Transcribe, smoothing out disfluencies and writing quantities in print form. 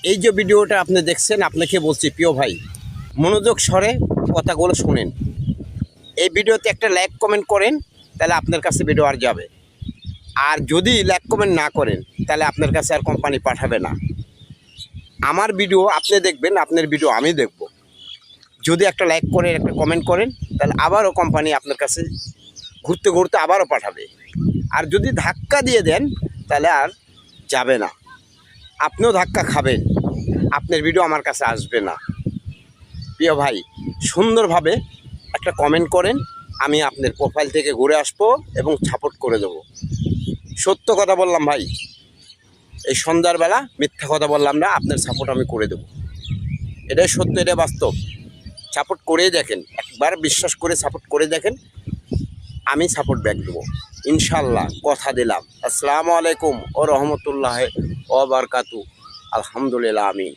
এই যে ভিডিওটা আপনি দেখছেন, আপনাকে বলছি প্রিয় ভাই, মনোযোগ সরে কথাগুলো শুনেন। এই ভিডিওতে একটা লাইক কমেন্ট করেন, তাহলে আপনার কাছে ভিডিও আর যাবে। আর যদি লাইক কমেন্ট না করেন, তাহলে আপনার কাছে আর কোম্পানি পাঠাবে না। আমার ভিডিও আপনি দেখবেন, আপনার ভিডিও আমি দেখব। যদি একটা লাইক করেন, একটা কমেন্ট করেন, তাহলে আবারও কোম্পানি আপনার কাছে ঘুরতে ঘুরতে আবারও পাঠাবে। আর যদি ধাক্কা দিয়ে দেন, তাহলে আর যাবে না। আপনিও ধাক্কা খাবেন, আপনার ভিডিও আমার কাছে আসবে না। প্রিয় ভাই, সুন্দরভাবে একটা কমেন্ট করেন, আমি আপনার প্রোফাইল থেকে ঘুরে আসবো এবং সাপোর্ট করে দেবো। সত্য কথা বললাম ভাই, এই সন্ধ্যার বেলা মিথ্যা কথা বললাম না, আপনার সাপোর্ট আমি করে দেবো। এটাই সত্য, এটাই বাস্তব। সাপোর্ট করেই দেখেন, একবার বিশ্বাস করে সাপোর্ট করে দেখেন, আমি সাপোর্ট ব্যাক দেবো ইনশাল্লাহ, কথা দিলাম। আসসালামু আলাইকুম ও রহমতুল্লাহ ও বারকাতু। আলহামদুলিল্লাহ, আমিন।